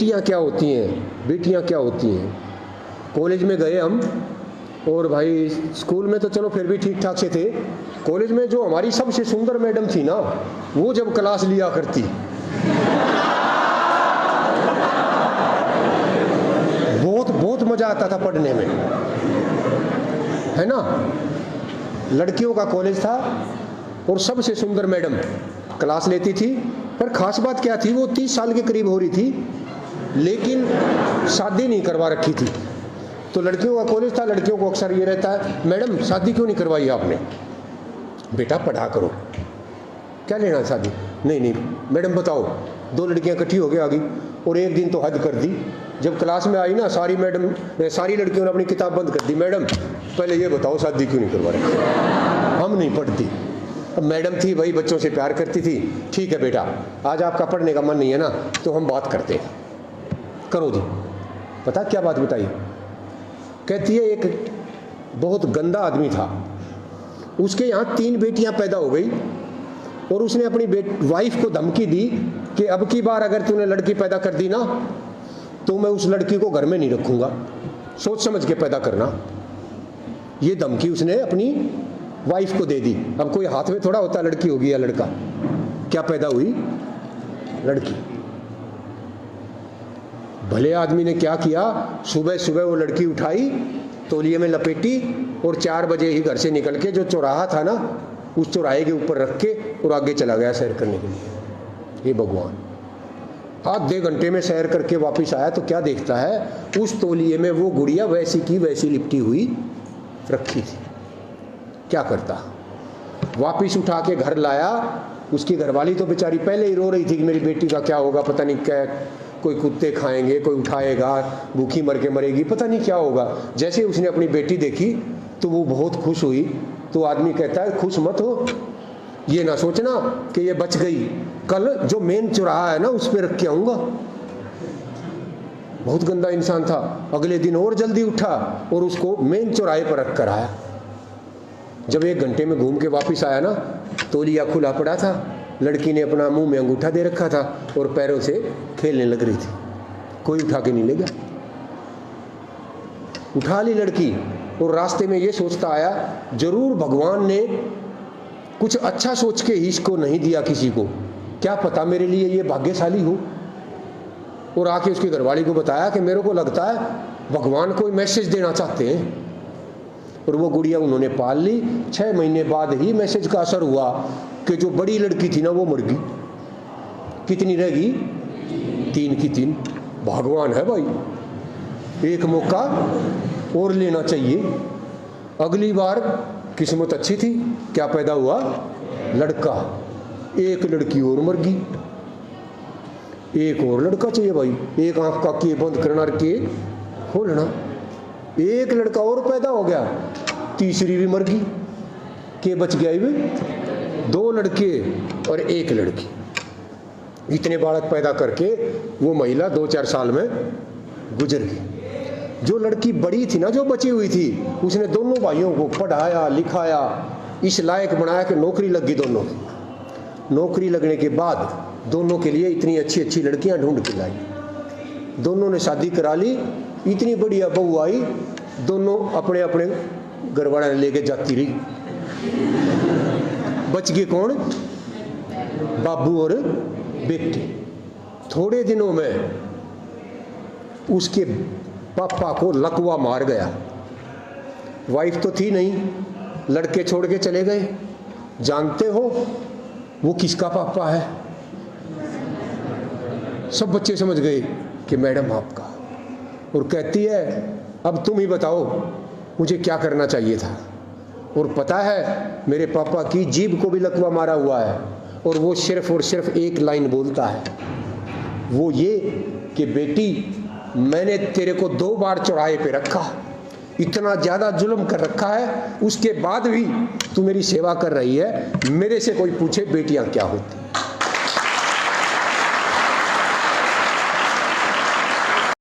बेटियां क्या होती हैं, बेटियां क्या होती हैं। कॉलेज में गए हम, और भाई स्कूल में तो चलो फिर भी ठीक ठाक से थे, कॉलेज में जो हमारी सबसे सुंदर मैडम थी ना, वो जब क्लास लिया करती, बहुत बहुत मजा आता था पढ़ने में, है ना। लड़कियों का कॉलेज था और सबसे सुंदर मैडम क्लास लेती थी। पर खास बात क्या थी, वो 30 साल के करीब हो रही थी, लेकिन शादी नहीं करवा रखी थी। तो लड़कियों का कॉलेज था, लड़कियों को अक्सर ये रहता है, मैडम शादी क्यों नहीं करवाई आपने, बेटा पढ़ा करो, क्या लेना शादी। नहीं नहीं मैडम बताओ। 2 लड़कियां इकट्ठी हो गई आ गई, और एक दिन तो हद कर दी, जब क्लास में आई ना, सारी लड़कियों ने अपनी किताब बंद कर दी। मैडम पहले ये बताओ शादी क्यों नहीं करवा रही, हम नहीं पढ़ती। अब मैडम थी भाई, बच्चों से प्यार करती थी, ठीक है बेटा आज आपका पढ़ने का मन नहीं है ना, तो हम बात करते हैं, करो जी। पता क्या बात बताई, कहती है एक बहुत गंदा आदमी था, उसके यहाँ 3 बेटियां पैदा हो गई, और उसने अपनी वाइफ को धमकी दी कि अब की बार अगर तूने लड़की पैदा कर दी ना, तो मैं उस लड़की को घर में नहीं रखूंगा, सोच समझ के पैदा करना। ये धमकी उसने अपनी वाइफ को दे दी। अब कोई हाथ में थोड़ा होता लड़की होगी या लड़का, क्या पैदा हुई, लड़की। भले आदमी ने क्या किया, सुबह सुबह वो लड़की उठाई, तौलिए में लपेटी, और 4 बजे ही घर से निकल के जो चौराहा था ना, उस चौराहे के ऊपर रख के और आगे चला गया सैर करने के लिए। हे भगवान, आधे घंटे में सैर करके वापस आया तो क्या देखता है, उस तौलिए में वो गुड़िया वैसी की वैसी लिपटी हुई रखी थी। क्या करता, वापिस उठा के घर लाया। उसकी घरवाली तो बेचारी पहले ही रो रही थी कि मेरी बेटी का क्या होगा, पता नहीं क्या, कोई कुत्ते खाएंगे, कोई उठाएगा, भूखी मर के मरेगी, पता नहीं क्या होगा। जैसे उसने अपनी बेटी देखी तो वो बहुत खुश हुई। तो आदमी कहता है खुश मत हो, ये ना सोचना कि ये बच गई, कल जो मेन चौराहा है ना उस पर रख के आऊंगा। बहुत गंदा इंसान था। अगले दिन और जल्दी उठा और उसको मेन चौराहे पर रख कर आया। जब 1 घंटे में घूम के वापस आया ना, तौलिया खुला पड़ा था, लड़की ने अपना मुंह में अंगूठा दे रखा था और पैरों से खेलने लग रही थी। कोई उठा के नहीं ले गया। उठा ली लड़की, और रास्ते में ये सोचता आया जरूर भगवान ने कुछ अच्छा सोच के ही इसको नहीं दिया किसी को, क्या पता मेरे लिए ये भाग्यशाली हो। और आके उसकी घरवाली को बताया कि मेरे को लगता है भगवान कोई मैसेज देना चाहते हैं। और वो गुड़िया उन्होंने पाल ली। 6 महीने बाद ही मैसेज का असर हुआ कि जो बड़ी लड़की थी ना वो मर गई। कितनी रहेगी, 3 की 3। भगवान है भाई, एक मौका और लेना चाहिए। अगली बार किस्मत अच्छी थी, क्या पैदा हुआ, लड़का। 1 लड़की और मर गई, एक और लड़का चाहिए भाई। एक आंख का किए बंद करना के खोलना, 1 लड़का और पैदा हो गया, तीसरी भी मर गई। के बच गया भी 2 लड़के और 1 लड़की। इतने बालक पैदा करके वो महिला 2-4 साल में गुजर गई। जो लड़की बड़ी थी ना, जो बची हुई थी, उसने दोनों भाइयों को पढ़ाया लिखाया, इस लायक बनाया कि नौकरी लग गई दोनों की। नौकरी लगने के बाद दोनों के लिए इतनी अच्छी अच्छी लड़कियां ढूंढ के लाई। दोनों ने शादी करा ली, इतनी बढ़िया बहू आई, दोनों अपने अपने घर वाले लेके जाती रही। बच गए कौन, बाबू और बेटी। थोड़े दिनों में उसके पापा को लकवा मार गया। वाइफ तो थी नहीं, लड़के छोड़ के चले गए। जानते हो वो किसका पापा है? सब बच्चे समझ गए कि मैडम आपका। और कहती है अब तुम ही बताओ मुझे क्या करना चाहिए था। और पता है मेरे पापा की जीभ को भी लकवा मारा हुआ है, और वो सिर्फ और सिर्फ एक लाइन बोलता है, वो ये कि बेटी मैंने तेरे को 2 बार चौराहे पे रखा, इतना ज्यादा जुल्म कर रखा है, उसके बाद भी तू मेरी सेवा कर रही है। मेरे से कोई पूछे बेटियां क्या होती।